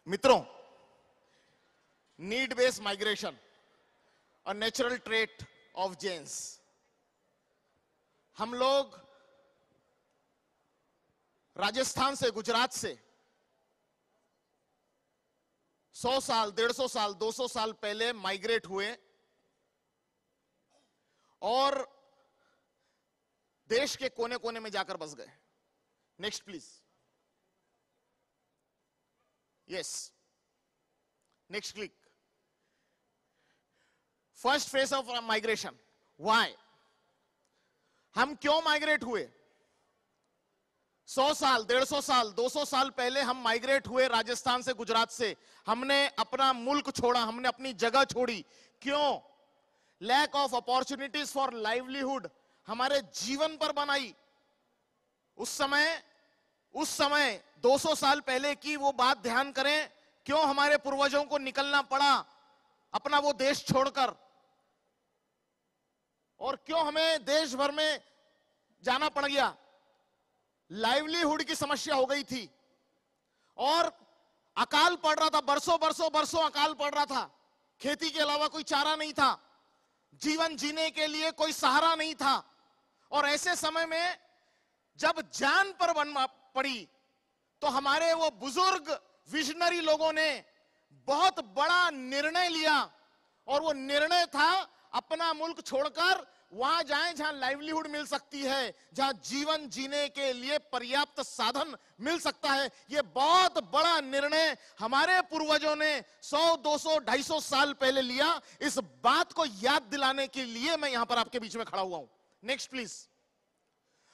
मित्रों, need based migration और natural trait of gents. हम लोग राजस्थान से, गुजरात से 100 साल, 150 साल, 200 साल पहले माइग्रेट हुए और देश के कोने कोने में जाकर बस गए। Next please. Yes, next click. First phase of migration. Why? हम क्यों माइग्रेट हुए? 100 साल, 150 साल, 200 साल पहले हम माइग्रेट हुए राजस्थान से, गुजरात से। हमने अपना मुल्क छोड़ा, हमने अपनी जगह छोड़ी। क्यों? Lack of opportunities for livelihood हमारे जीवन पर बनाई। उस समय 200 साल पहले की वो बात ध्यान करें, क्यों हमारे पूर्वजों को निकलना पड़ा अपना वो देश छोड़कर, और क्यों हमें देश भर में जाना पड़ गया। लाइवलीहुड की समस्या हो गई थी और अकाल पड़ रहा था, बरसों अकाल पड़ रहा था। खेती के अलावा कोई चारा नहीं था, जीवन जीने के लिए कोई सहारा नहीं था। और ऐसे समय में जब जान पर पड़ी तो हमारे वो बुजुर्ग विजनरी लोगों ने बहुत बड़ा निर्णय लिया, और वो निर्णय था अपना मुल्क छोड़कर वहां जाएं जहां लाइवलीहुड मिल सकती है, जहां जीवन जीने के लिए पर्याप्त साधन मिल सकता है। ये बहुत बड़ा निर्णय हमारे पूर्वजों ने 100, 200, 250 साल पहले लिया। इस बात को याद दिलाने के लिए मैं यहां पर आपके बीच में खड़ा हुआ हूं। Next please.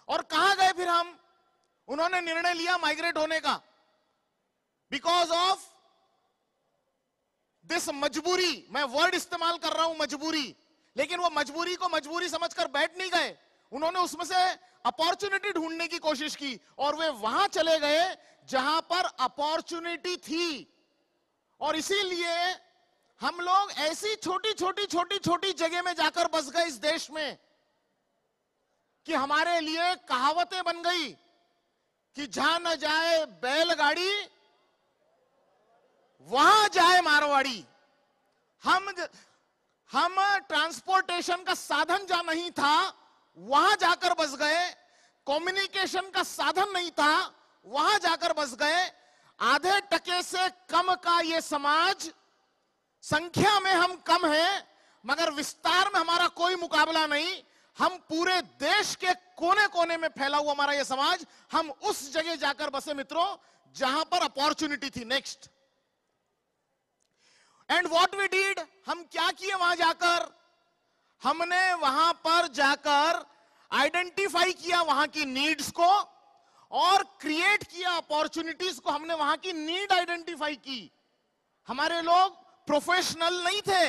और कहां गए फिर हम? उन्होंने निर्णय लिया माइग्रेट होने का बिकॉज ऑफ दिस मजबूरी। मैं वर्ड इस्तेमाल कर रहा हूं, मजबूरी। लेकिन वो मजबूरी को मजबूरी समझकर बैठ नहीं गए, उन्होंने उसमें से अपॉर्चुनिटी ढूंढने की कोशिश की, और वे वहां चले गए जहां पर अपॉर्चुनिटी थी। और इसीलिए हम लोग ऐसी छोटी जगह में जाकर बस गए इस देश में कि हमारे लिए कहावतें बन गई कि जहां न जाए बैलगाड़ी वहां जाए मारवाड़ी। हम ट्रांसपोर्टेशन का साधन जहां नहीं था वहां जाकर बस गए, कम्युनिकेशन का साधन नहीं था वहां जाकर बस गए। आधे टके से कम का ये समाज, संख्या में हम कम हैं मगर विस्तार में हमारा कोई मुकाबला नहीं। हम पूरे देश के कोने कोने में फैला हुआ हमारा यह समाज, हम उस जगह जाकर बसे मित्रों जहां पर अपॉर्चुनिटी थी। Next. And what we did, हम क्या किए वहां जाकर? हमने वहां पर जाकर आइडेंटिफाई किया वहां की नीड्स को और क्रिएट किया अपॉर्चुनिटीज को। हमने वहां की नीड आइडेंटिफाई की। हमारे लोग प्रोफेशनल नहीं थे,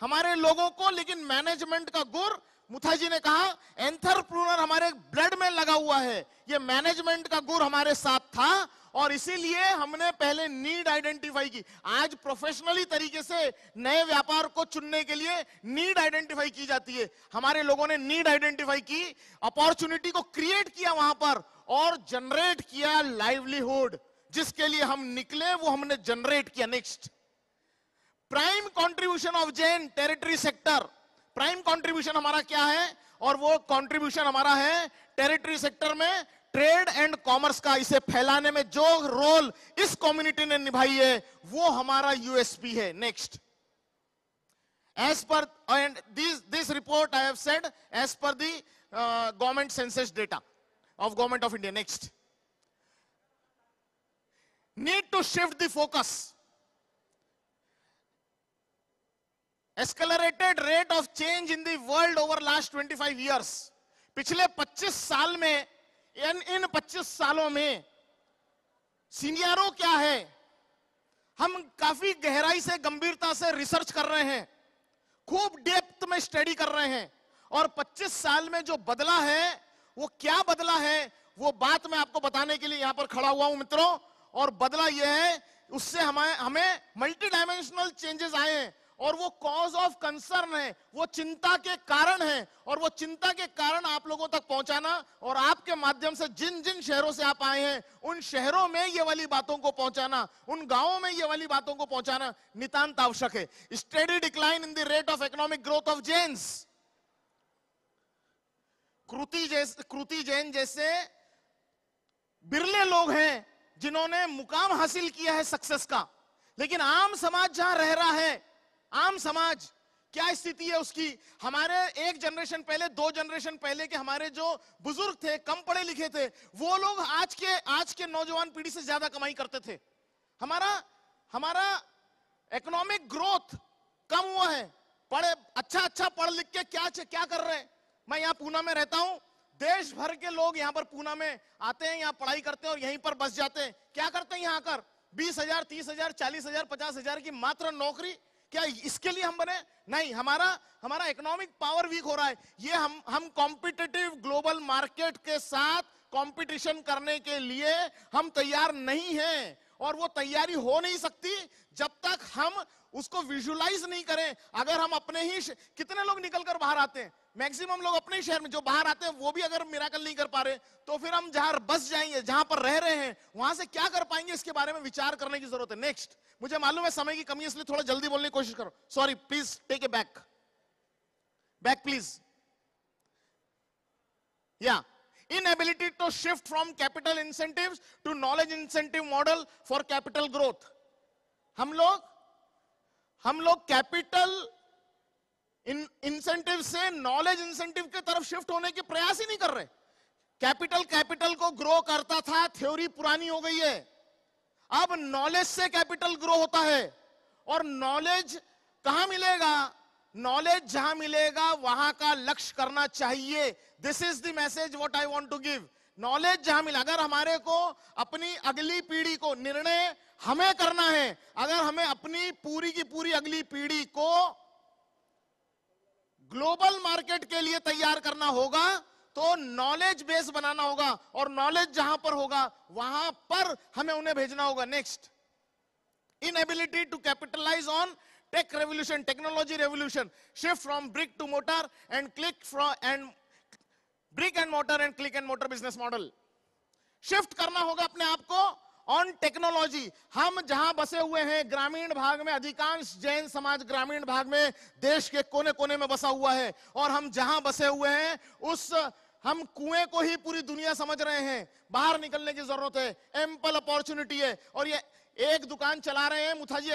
हमारे लोगों को लेकिन मैनेजमेंट का गुर, मुथा जी ने कहा एंटरप्रेन्योर हमारे ब्लड में लगा हुआ है, ये मैनेजमेंट का गुर हमारे साथ था, और इसीलिए हमने पहले नीड आइडेंटिफाई की। आज प्रोफेशनली तरीके से नए व्यापार को चुनने के लिए नीड आइडेंटिफाई की जाती है। हमारे लोगों ने नीड आइडेंटिफाई की, अपॉर्चुनिटी को क्रिएट किया वहां पर और जनरेट किया लाइवलीहुड। जिसके लिए हम निकले वो हमने जनरेट किया। Next. Prime contribution of Jain territory sector. Prime contribution हमारा क्या है? और वो कंट्रीब्यूशन हमारा है टेरिटरी सेक्टर में ट्रेड एंड कॉमर्स का। इसे फैलाने में जो रोल इस कम्युनिटी ने निभाई है वो हमारा यूएसपी है। Next. As per and this report I have said as per the government census data of government of India. Next. Need to shift the focus. Accelerated rate of change in the world over last 25 years. पिछले 25 साल में, इन 25 सालों में सीनियरों क्या है? हम काफी गहराई से, गंभीरता से रिसर्च कर रहे हैं, खूब डेप्थ में स्टडी कर रहे हैं, और 25 साल में जो बदला है वो क्या बदला है वो बात मैं आपको बताने के लिए यहां पर खड़ा हुआ हूं मित्रों। और बदला यह है, उससे हमें मल्टी डायमेंशनल चेंजेस आए हैं, और वो कॉज ऑफ कंसर्न है, वो चिंता के कारण है, और वो चिंता के कारण आप लोगों तक पहुंचाना और आपके माध्यम से जिन जिन शहरों से आप आए हैं उन शहरों में ये वाली बातों को पहुंचाना, उन गांवों में ये वाली बातों को पहुंचाना नितांत आवश्यक है। Steady decline in the rate of economic growth of Jains. Kriti Jain जैसे बिरले लोग हैं जिन्होंने मुकाम हासिल किया है सक्सेस का, लेकिन आम समाज जहां रह रहा है, आम समाज क्या स्थिति है उसकी। हमारे एक जनरेशन पहले, 2 जनरेशन पहले के हमारे जो बुजुर्ग थे, कम पढ़े लिखे थे, वो लोग आज के नौजवान पीढ़ी से ज्यादा कमाई करते थे। हमारा इकोनॉमिक ग्रोथ कम हुआ है। अच्छा पढ़ लिख के क्या कर रहे हैं। मैं यहां पूना में रहता हूं, देश भर के लोग यहां पर पूना में आते हैं, यहां पढ़ाई करते हैं और यहीं पर बस जाते हैं। क्या करते हैं यहां आकर? 20,000, 30,000, 40,000, 50,000 की मात्र नौकरी। क्या इसके लिए हम बने? नहीं। हमारा इकोनॉमिक पावर वीक हो रहा है। ये हम कॉम्पिटिटिव ग्लोबल मार्केट के साथ कंपटीशन करने के लिए हम तैयार नहीं हैं, और वो तैयारी हो नहीं सकती जब तक हम उसको विजुलाइज नहीं करें। अगर हम अपने ही, कितने लोग निकलकर बाहर आते हैं, मैक्सिमम लोग अपने ही शहर में जो बाहर आते हैं वो भी अगर मिराकल नहीं कर पा रहे, तो फिर हम जहां बस जाएंगे, जहां पर रह रहे हैं, वहां से क्या कर पाएंगे, इसके बारे में विचार करने की जरूरत है। नेक्स्ट, मुझे मालूम है समय की कमी है इसलिए थोड़ा जल्दी बोलने की कोशिश करो। Sorry, please take a back please. या inability to shift from capital incentives to knowledge incentive model for capital growth। हम लोग कैपिटल इंसेंटिव से नॉलेज इंसेंटिव की तरफ शिफ्ट होने के प्रयास ही नहीं कर रहे। कैपिटल को ग्रो करता था, थ्योरी पुरानी हो गई है। अब नॉलेज से कैपिटल ग्रो होता है, और नॉलेज कहां मिलेगा? नॉलेज जहां मिलेगा वहां का लक्ष्य करना चाहिए। This is the message what I want to give. Knowledge जहां मिला, अगर हमारे को अपनी अगली पीढ़ी को, निर्णय हमें करना है, अगर हमें अपनी पूरी की पूरी अगली पीढ़ी को ग्लोबल मार्केट के लिए तैयार करना होगा, तो नॉलेज बेस बनाना होगा, और नॉलेज जहां पर होगा वहां पर हमें उन्हें भेजना होगा। Next, inability to capitalise on tech revolution, technology revolution, shift from brick to mortar and brick and mortar and click and mortar business model. Shift करना होगा अपने आप को ऑन टेक्नोलॉजी। हम जहां बसे हुए हैं ग्रामीण भाग में, अधिकांश जैन समाज ग्रामीण भाग में देश के कोने कोने में बसा हुआ है, और हम जहां बसे हुए हैं हम कुएं को ही पूरी दुनिया समझ रहे हैं। बाहर निकलने की जरूरत है, एम्पल अपॉर्चुनिटी है। और ये एक दुकान चला रहे हैं, मुथा जी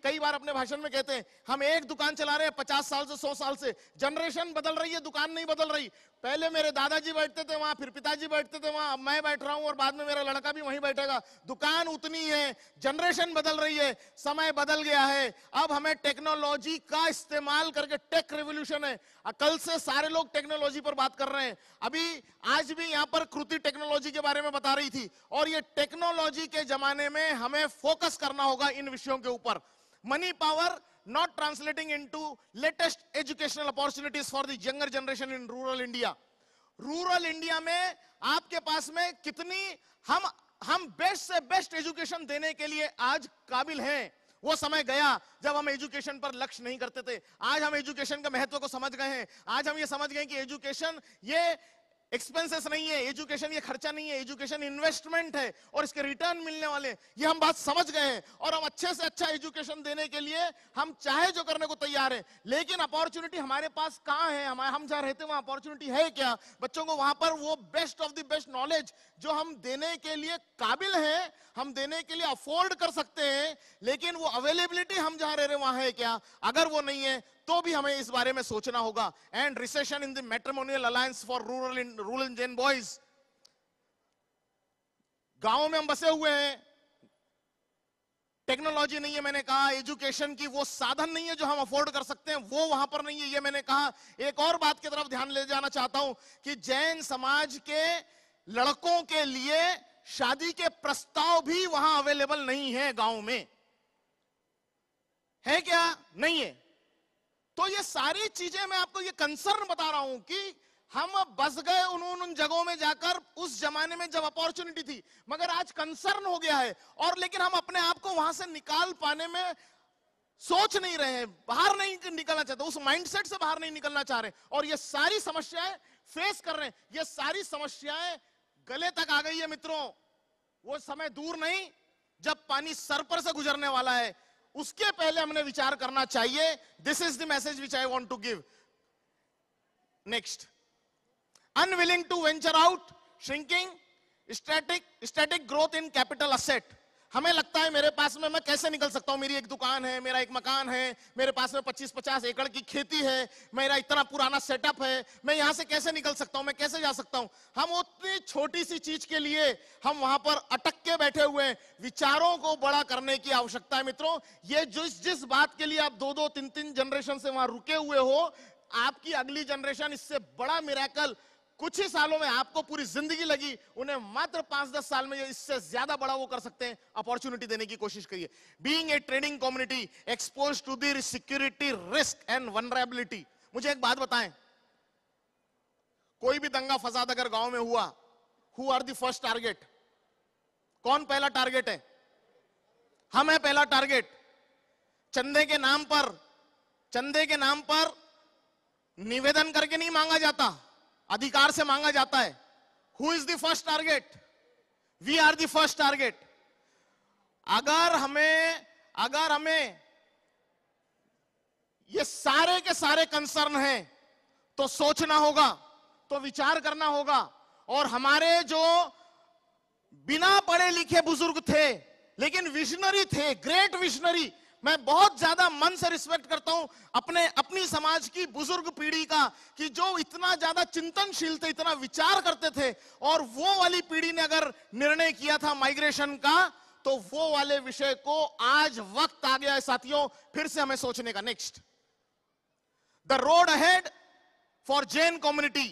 कई बार अपने भाषण में कहते हैं, हम एक दुकान चला रहे हैं 50 साल से, 100 साल से। जनरेशन बदल रही है, दुकान नहीं बदल रही। पहले मेरे दादाजी बैठते थे वहां, फिर पिताजी बैठते थे वहां, अब मैं बैठ रहा हूं और बाद में मेरा लड़का भी वहीं बैठेगा। दुकान उतनी है, जनरेशन बदल रही है, समय बदल गया है। अब हमें टेक्नोलॉजी का इस्तेमाल करके, टेक रेवोल्यूशन है, कल से सारे लोग टेक्नोलॉजी पर बात कर रहे हैं। आज भी यहां पर कृति टेक्नोलॉजी के बारे में बता रही थी, और ये टेक्नोलॉजी के जमाने में हमें फोकस करना होगा इन विषयों के ऊपर। Money power not translating into latest educational opportunities for the younger generation in rural India। Rural India में आपके पास में कितनी हम बेस्ट से बेस्ट एजुकेशन देने के लिए आज काबिल हैं। वो समय गया जब हम एजुकेशन पर लक्ष्य नहीं करते थे। आज हम एजुकेशन के महत्व को समझ गए हैं। आज हम ये समझ गए कि एजुकेशन ये एक्सपेंसेस नहीं है, एजुकेशन ये खर्चा नहीं है, एजुकेशन इन्वेस्टमेंट है, और इसके रिटर्न मिलने वाले, ये हम बात समझ गए हैं। और हम अच्छे से अच्छा एजुकेशन देने के लिए हम चाहे जो करने को तैयार हैं। लेकिन अपॉर्चुनिटी हमारे पास कहां है? हम जहां रहते हैं वहां अपॉर्चुनिटी है क्या? बच्चों को वहां पर वो best of the best knowledge जो हम देने के लिए काबिल हैं, हम देने के लिए अफोर्ड कर सकते हैं, लेकिन वो अवेलेबिलिटी हम जहां रह रहे हैं वहां है क्या? अगर वो नहीं है तो भी हमें इस बारे में सोचना होगा। And recession in the matrimonial alliance for rural Jain boys. गांवों में हम बसे हुए हैं, टेक्नोलॉजी नहीं है, मैंने कहा एजुकेशन की वो साधन नहीं है जो हम अफोर्ड कर सकते हैं, वो वहां पर नहीं है, ये मैंने कहा। एक और बात की तरफ ध्यान ले जाना चाहता हूं कि जैन समाज के लड़कों के लिए शादी के प्रस्ताव भी वहां अवेलेबल नहीं है। गांव में है क्या? नहीं है। तो ये सारी चीजें मैं आपको ये कंसर्न बता रहा हूं कि हम बस गए उन जगहों में जाकर उस जमाने में जब अपॉर्चुनिटी थी, मगर आज कंसर्न हो गया है। और लेकिन हम अपने आप को वहां से निकाल पाने में सोच नहीं रहे हैं, बाहर नहीं निकलना चाहते, उस माइंडसेट से बाहर नहीं निकलना चाह रहे, और ये सारी समस्याएं फेस कर रहे हैं। ये सारी समस्याएं गले तक आ गई है मित्रों। वो समय दूर नहीं जब पानी सर पर से गुजरने वाला है, उसके पहले हमने विचार करना चाहिए। This is the message which I want to give. Next, unwilling to venture out, shrinking, static growth in capital asset. हमें लगता है मेरे पास में मैं कैसे निकल सकता हूं, मेरी एक दुकान है, मेरा एक मकान है, मेरे पास में 25-50 एकड़ की खेती है, मेरा इतना पुराना सेटअप है, मैं यहां से कैसे निकल सकता हूं, मैं कैसे जा सकता हूं। हम उतनी छोटी सी चीज के लिए हम वहां पर अटक के बैठे हुए हैं। विचारों को बड़ा करने की आवश्यकता है मित्रों। ये जिस बात के लिए आप 2-2, 3-3 जनरेशन से वहां रुके हुए हो, आपकी अगली जनरेशन इससे बड़ा मिरेकल कुछ ही सालों में, आपको पूरी जिंदगी लगी, उन्हें मात्र 5-10 साल में इससे ज्यादा बड़ा वो कर सकते हैं। अपॉर्चुनिटी देने की कोशिश करिए। Being a trading community expose to the security risk and vulnerability. मुझे एक बात बताएं, कोई भी दंगा फसाद अगर गांव में हुआ, who are the first target? कौन पहला टारगेट है? हम है पहला टारगेट। चंदे के नाम पर निवेदन करके नहीं मांगा जाता, अधिकार से मांगा जाता है। Who is the first target? We are the first target. अगर हमें ये सारे के सारे कंसर्न हैं, तो सोचना होगा, तो विचार करना होगा। और हमारे जो बिना पढ़े लिखे बुजुर्ग थे लेकिन विजनरी थे, ग्रेट विजनरी, मैं बहुत ज्यादा मन से रिस्पेक्ट करता हूं अपनी समाज की बुजुर्ग पीढ़ी का, कि जो इतना ज्यादा चिंतनशील थे, इतना विचार करते थे। और वो वाली पीढ़ी ने अगर निर्णय किया था माइग्रेशन का, तो वो वाले विषय को आज वक्त आ गया है साथियों, फिर से हमें सोचने का। Next, the road ahead for Jain community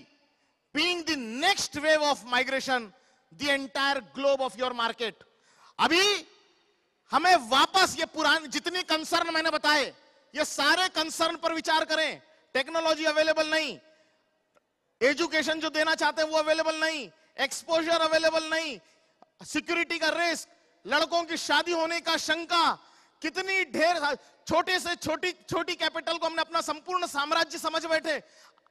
being the next wave of migration, the entire globe of your market. अभी हमें वापस ये पुराने जितने कंसर्न मैंने बताए, ये सारे कंसर्न पर विचार करें। टेक्नोलॉजी अवेलेबल नहीं, एजुकेशन जो देना चाहते हैं वो अवेलेबल नहीं, एक्सपोजर अवेलेबल नहीं, सिक्योरिटी का रिस्क, लड़कों की शादी होने का शंका, कितनी ढेर छोटे से छोटी कैपिटल को हमने अपना संपूर्ण साम्राज्य समझ बैठे।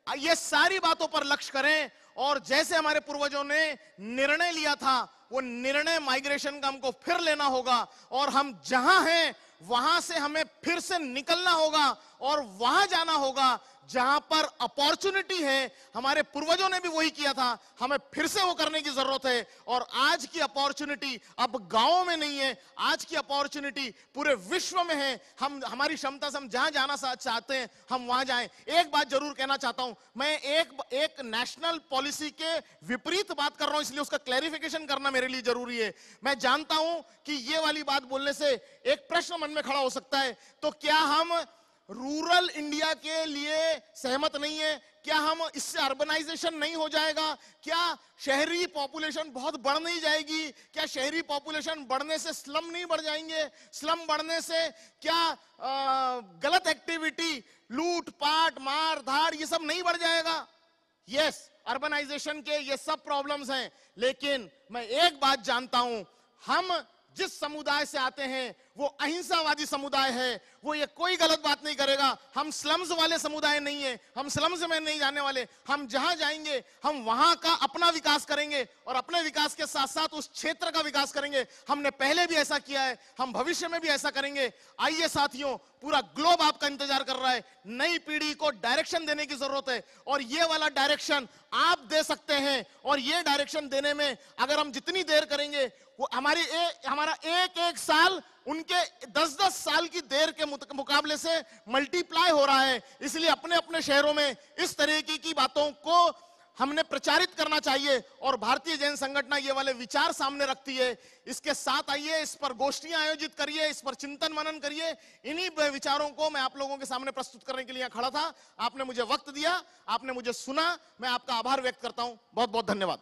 ये सारी बातों पर लक्ष्य करें, और जैसे हमारे पूर्वजों ने निर्णय लिया था, वो निर्णय माइग्रेशन का हमको फिर लेना होगा। और हम जहां हैं वहां से हमें फिर से निकलना होगा, और वहां जाना होगा जहां पर अपॉर्चुनिटी है। हमारे पूर्वजों ने भी वही किया था, हमें फिर से वो करने की जरूरत है। और आज की अपॉर्चुनिटी अब गांवों में नहीं है, आज की अपॉर्चुनिटी पूरे विश्व में है। हमारी क्षमता से हम जहां जाना चाहते हैं हम वहां जाएं। एक बात जरूर कहना चाहता हूं, मैं एक नेशनल पॉलिसी के विपरीत बात कर रहा हूं, इसलिए उसका क्लैरिफिकेशन करना मेरे लिए जरूरी है। मैं जानता हूं कि ये वाली बात बोलने से एक प्रश्न मन में खड़ा हो सकता है, तो क्या हम रूरल इंडिया के लिए सहमत नहीं है? क्या हम इससे अर्बनाइजेशन नहीं हो जाएगा? क्या शहरी पॉपुलेशन बहुत बढ़ नहीं जाएगी? क्या शहरी पॉपुलेशन बढ़ने से स्लम नहीं बढ़ जाएंगे? स्लम बढ़ने से क्या गलत एक्टिविटी, लूट पाट, मार धाड़, ये सब नहीं बढ़ जाएगा? यस, अर्बनाइजेशन के ये सब प्रॉब्लम्स हैं, लेकिन मैं एक बात जानता हूं, हम जिस समुदाय से आते हैं वो अहिंसावादी समुदाय है। वो ये कोई गलत बात नहीं करेगा। हम स्लम्स वाले समुदाय नहीं है, हम स्लम्स में नहीं जाने वाले। हम जहां जाएंगे हम वहां का अपना विकास करेंगे, और अपने विकास के साथ साथ उस क्षेत्र का विकास करेंगे। हमने पहले भी ऐसा किया है, हम भविष्य में भी ऐसा करेंगे। आइए साथियों, पूरा ग्लोब आपका इंतजार कर रहा है। नई पीढ़ी को डायरेक्शन देने की जरूरत है, और ये वाला डायरेक्शन आप दे सकते हैं। और ये डायरेक्शन देने में अगर हम जितनी देर करेंगे, वो हमारा एक साल उनके 10-10 साल की देर के मुकाबले से मल्टीप्लाई हो रहा है। इसलिए अपने अपने शहरों में इस तरीके की बातों को हमने प्रचारित करना चाहिए, और भारतीय जैन संगठन ये वाले विचार सामने रखती है। इसके साथ आइए, इस पर गोष्ठियां आयोजित करिए, इस पर चिंतन मनन करिए। इन्हीं विचारों को मैं आप लोगों के सामने प्रस्तुत करने के लिए खड़ा था। आपने मुझे वक्त दिया, आपने मुझे सुना, मैं आपका आभार व्यक्त करता हूं। बहुत बहुत धन्यवाद।